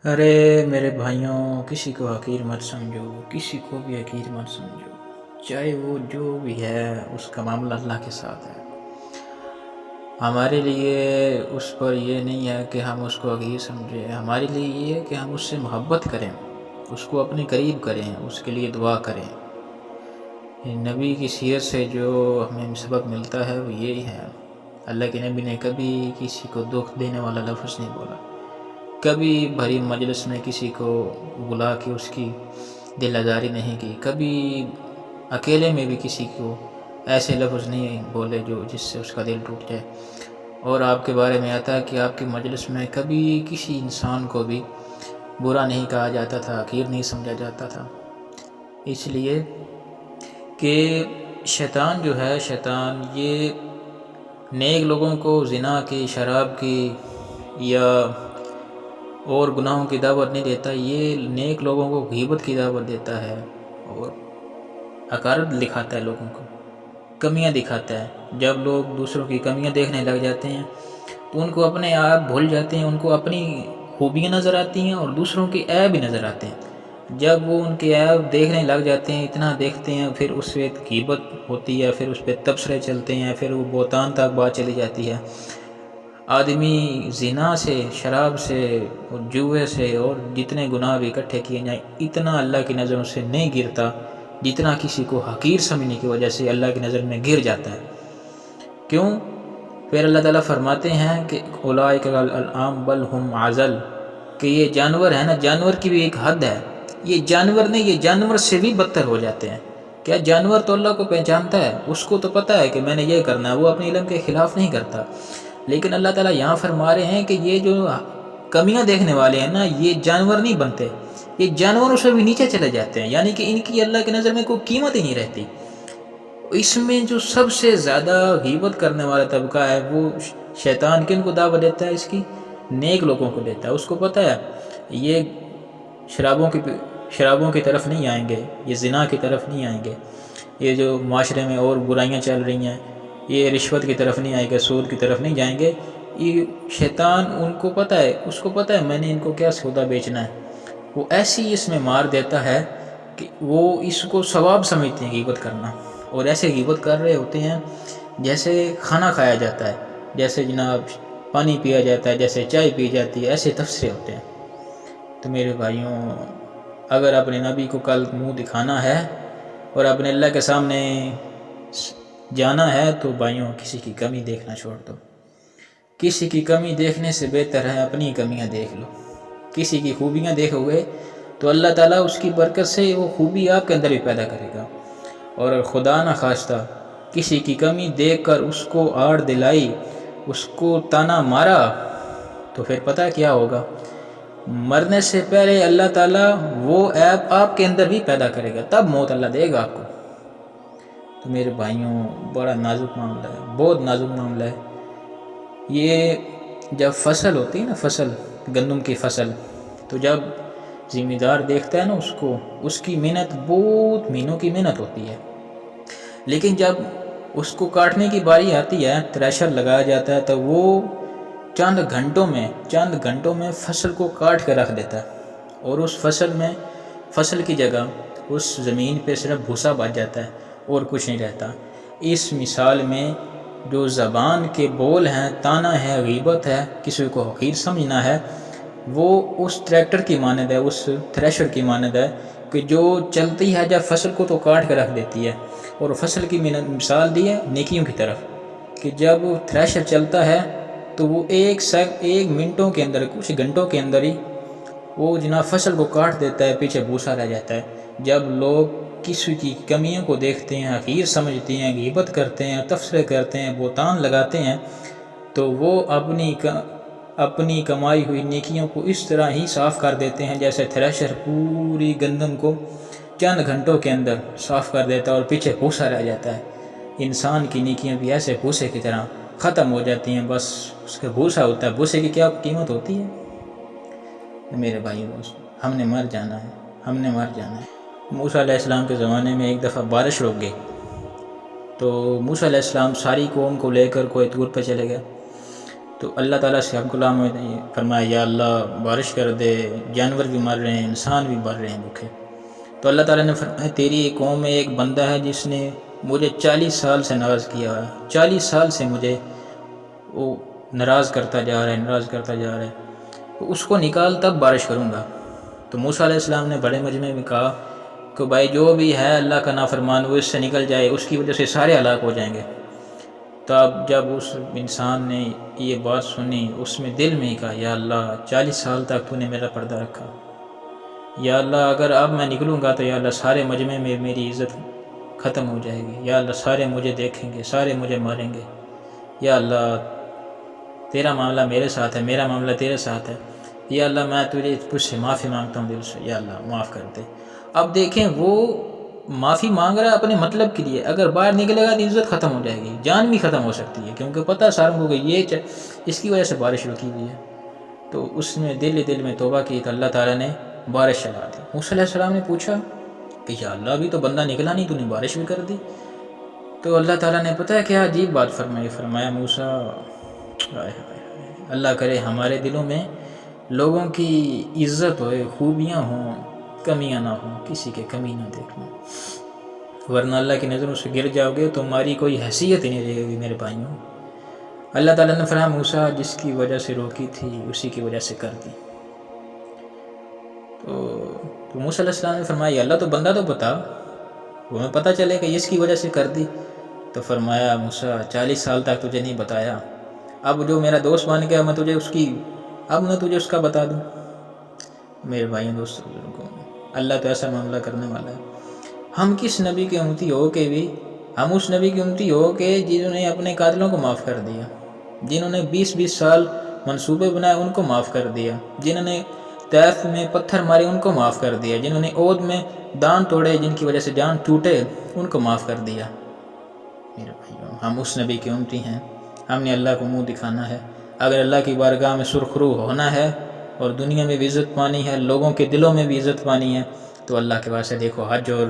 ارے میرے بھائیوں، کسی کو حقیر مت سمجھو، کسی کو بھی حقیر مت سمجھو، چاہے وہ جو بھی ہے اس کا معاملہ اللہ کے ساتھ ہے۔ ہمارے لیے اس پر یہ نہیں ہے کہ ہم اس کو حقیر سمجھیں، ہمارے لیے یہ ہے کہ ہم اس سے محبت کریں، اس کو اپنے قریب کریں، اس کے لیے دعا کریں۔ نبی کی سیرت سے جو ہمیں سبق ملتا ہے وہ یہی ہے، اللہ کے نبی نے کبھی کسی کو دکھ دینے والا لفظ نہیں بولا، کبھی بھری مجلس میں کسی کو بلا کے اس کی دل آزاری نہیں کی، کبھی اکیلے میں بھی کسی کو ایسے لفظ نہیں بولے جس سے اس کا دل ٹوٹ جائے۔ اور آپ کے بارے میں آتا ہے کہ آپ کی مجلس میں کبھی کسی انسان کو بھی برا نہیں کہا جاتا تھا، حقیر نہیں سمجھا جاتا تھا، اس لیے کہ شیطان جو ہے، شیطان یہ نیک لوگوں کو زنا کی، شراب کی یا اور گناہوں کی دعوت نہیں دیتا، یہ نیک لوگوں کو غیبت کی دعوت دیتا ہے اور حقارت دکھاتا ہے، لوگوں کو کمیاں دکھاتا ہے۔ جب لوگ دوسروں کی کمیاں دیکھنے لگ جاتے ہیں تو ان کو اپنے آپ بھول جاتے ہیں، ان کو اپنی خوبیاں نظر آتی ہیں اور دوسروں کے عیب بھی نظر آتے ہیں۔ جب وہ ان کے عیب دیکھنے لگ جاتے ہیں، اتنا دیکھتے ہیں، پھر اس پہ غیبت ہوتی ہے، پھر اس پہ تبصرے چلتے ہیں، پھر وہ بہتان تک بات چلی جاتی ہے۔ آدمی زنا سے، شراب سے اور جوئے سے اور جتنے گناہ بھی اکٹھے کیے جائیں، اتنا اللہ کی نظروں سے نہیں گرتا جتنا کسی کو حقیر سمجھنے کی وجہ سے اللہ کی نظر میں گر جاتا ہے۔ کیوں؟ پھر اللہ تعالیٰ فرماتے ہیں کہ اولئک کالانعام بل ہم اضل، کہ یہ جانور ہے نا، جانور کی بھی ایک حد ہے، یہ جانور نہیں، یہ جانور سے بھی بدتر ہو جاتے ہیں۔ کیا جانور تو اللہ کو پہچانتا ہے، اس کو تو پتہ ہے کہ میں نے یہ کرنا ہے، وہ اپنے علم کے خلاف نہیں کرتا، لیکن اللہ تعالیٰ یہاں فرما رہے ہیں کہ یہ جو کمیاں دیکھنے والے ہیں نا، یہ جانور نہیں بنتے، یہ جانوروں سے بھی نیچے چلے جاتے ہیں، یعنی کہ ان کی اللہ کی نظر میں کوئی قیمت ہی نہیں رہتی۔ اس میں جو سب سے زیادہ غیبت کرنے والا طبقہ ہے وہ شیطان کن کو دعوت دیتا ہے، اس کی نیک لوگوں کو دیتا ہے۔ اس کو پتہ ہے یہ شرابوں کی طرف نہیں آئیں گے، یہ زنا کی طرف نہیں آئیں گے، یہ جو معاشرے میں اور برائیاں چل رہی ہیں، یہ رشوت کی طرف نہیں آئیں گے، سود کی طرف نہیں جائیں گے۔ یہ شیطان ان کو پتہ ہے، اس کو پتہ ہے میں نے ان کو کیا سودا بیچنا ہے، وہ ایسی اس میں مار دیتا ہے کہ وہ اس کو ثواب سمجھتے ہیں غیبت کرنا، اور ایسے غیبت کر رہے ہوتے ہیں جیسے کھانا کھایا جاتا ہے، جیسے جناب پانی پیا جاتا ہے، جیسے چائے پی جاتی ہے، ایسے تفسیر ہوتے ہیں۔ تو میرے بھائیوں، اگر اپنے نبی کو کل منہ دکھانا ہے اور اپنے اللہ کے سامنے جانا ہے تو بھائیوں کسی کی کمی دیکھنا چھوڑ دو، کسی کی کمی دیکھنے سے بہتر ہے اپنی کمیاں دیکھ لو۔ کسی کی خوبیاں دیکھو گے تو اللہ تعالیٰ اس کی برکت سے وہ خوبی آپ کے اندر بھی پیدا کرے گا، اور خدا نہ خواستہ کسی کی کمی دیکھ کر اس کو آڑ دلائی، اس کو تانا مارا، تو پھر پتہ کیا ہوگا؟ مرنے سے پہلے اللہ تعالیٰ وہ عیب آپ کے اندر بھی پیدا کرے گا، تب موت اللہ دے گا آپ کو۔ تو میرے بھائیوں، بڑا نازک معاملہ ہے، بہت نازک معاملہ ہے یہ۔ جب فصل ہوتی ہے نا، فصل گندم کی فصل، تو جب ذمہ دار دیکھتا ہے نا اس کو، اس کی محنت بہت مہینوں کی محنت ہوتی ہے، لیکن جب اس کو کاٹنے کی باری آتی ہے، تھریشر لگایا جاتا ہے، تو وہ چند گھنٹوں میں فصل کو کاٹ کے رکھ دیتا ہے، اور اس فصل کی جگہ اس زمین پہ صرف بھوسا بچ جاتا ہے اور کچھ نہیں رہتا۔ اس مثال میں جو زبان کے بول ہیں، تانا ہے، غیبت ہے، کسی کو حقیر سمجھنا ہے، وہ اس ٹریکٹر کی مانند ہے، اس تھریشر کی مانند ہے کہ جو چلتی ہے جب فصل کو تو کاٹ کے رکھ دیتی ہے۔ اور فصل کی مثال دی ہے نیکیوں کی طرف، کہ جب تھریشر چلتا ہے تو وہ ایک منٹوں کے اندر، کچھ گھنٹوں کے اندر ہی وہ جناب فصل کو کاٹ دیتا ہے، پیچھے بھوسا رہ جاتا ہے۔ جب لوگ کسی کی کمیوں کو دیکھتے ہیں، حقیر سمجھتے ہیں، غیبت کرتے ہیں، تبصرے کرتے ہیں، بہتان لگاتے ہیں، تو وہ اپنی کمائی ہوئی نیکیوں کو اس طرح ہی صاف کر دیتے ہیں جیسے تھریشر پوری گندم کو چند گھنٹوں کے اندر صاف کر دیتا ہے اور پیچھے بھوسا رہ جاتا ہے۔ انسان کی نیکیاں بھی ایسے بھوسے کی طرح ختم ہو جاتی ہیں، بس اس کا بھوسا ہوتا ہے۔ بھوسے کی کیا قیمت ہوتی ہے؟ میرے بھائی دوست، ہم نے مر جانا ہے۔ موسیٰ علیہ السلام کے زمانے میں ایک دفعہ بارش رک گئی، تو موسیٰ علیہ السلام ساری قوم کو لے کر کوہ طور پہ چلے گئے۔ تو اللہ تعالیٰ سے اب غلام نے فرمایا یا اللہ بارش کر دے، جانور بھی مر رہے ہیں، انسان بھی مر رہے ہیں بھوکے۔ تو اللہ تعالیٰ نے فرمایا تیری قوم میں ایک بندہ ہے جس نے مجھے 40 سال سے ناراض کیا ہے، 40 سال سے مجھے وہ ناراض کرتا جا رہا ہے، تو اس کو نکال تب بارش کروں گا۔ تو موسیٰ علیہ السلام نے بڑے مجمع میں کہا کہ بھائی جو بھی ہے اللہ کا نافرمان وہ اس سے نکل جائے، اس کی وجہ سے سارے ہلاک ہو جائیں گے۔ تب جب اس انسان نے یہ بات سنی، اس میں دل میں ہی کہا یا اللہ 40 سال تک تو نے میرا پردہ رکھا، یا اللہ اگر اب میں نکلوں گا تو یا اللہ سارے مجمع میں میری عزت ختم ہو جائے گی، یا اللہ سارے مجھے دیکھیں گے، سارے مجھے ماریں گے، یا اللہ تیرا معاملہ میرے ساتھ ہے، میرا معاملہ تیرے ساتھ ہے، یا اللہ میں تجھ سے معافی مانگتا ہوں دل سے، یا اللہ معاف کر دے۔ اب دیکھیں وہ معافی مانگ رہا ہے اپنے مطلب کے لیے، اگر باہر نکلے گا تو عزت ختم ہو جائے گی، جان بھی ختم ہو سکتی ہے، کیونکہ پتہ ساروں کو کہ یہ اس کی وجہ سے بارش رکی ہوئی ہے۔ تو اس نے دل میں توبہ کی تو اللہ تعالیٰ نے بارش چلا دی۔ موسیٰ علیہ السلام نے پوچھا کہ یا اللہ ابھی تو بندہ نکلا نہیں، تو نے بارش بھی کر دی۔ تو اللہ تعالیٰ نے پتہ ہے کیا عجیب بات فرمایا موسیٰ اللہ کرے ہمارے دلوں میں لوگوں کی عزت ہوئے، خوبیاں ہوں، کمیاں نہ ہوں، کسی کے کمی نہ دیکھنا، ورنہ اللہ کی نظروں سے گر جاؤ گے تو تمہاری کوئی حیثیت ہی نہیں رہے گی میرے بھائیوں۔ اللہ تعالیٰ نے فرمایا موسیٰ جس کی وجہ سے روکی تھی اسی کی وجہ سے کر دی۔ تو موسیٰ علیہ السلام نے فرمایا اللہ تو بندہ تو بتا، وہ ہمیں پتہ چلے کہ اس کی وجہ سے کر دی۔ تو فرمایا موسیٰ 40 سال تک تجھے نہیں بتایا، اب جو میرا دوست بن گیا میں تجھے اس کا بتا دوں۔ میرے بھائیوں دوستوں بزرگوں، اللہ تو ایسا معاملہ کرنے والا ہے۔ ہم کس نبی کے امتی ہو کے بھی، ہم اس نبی کے امتی ہو کے جنہوں نے اپنے قاتلوں کو معاف کر دیا، جنہوں نے 20 سال منصوبے بنائے ان کو معاف کر دیا، جنہوں نے طیف میں پتھر مارے ان کو معاف کر دیا، جنہوں نے عود میں دان توڑے جن کی وجہ سے جان ٹوٹے ان کو معاف کر دیا۔ میرے بھائیوں ہم اس نبی کے امتی ہیں، ہم نے اللہ کو منہ دکھانا ہے۔ اگر اللہ کی بارگاہ میں سرخرو ہونا ہے اور دنیا میں بھی عزت پانی ہے، لوگوں کے دلوں میں بھی عزت پانی ہے، تو اللہ کے واسطے دیکھو حج اور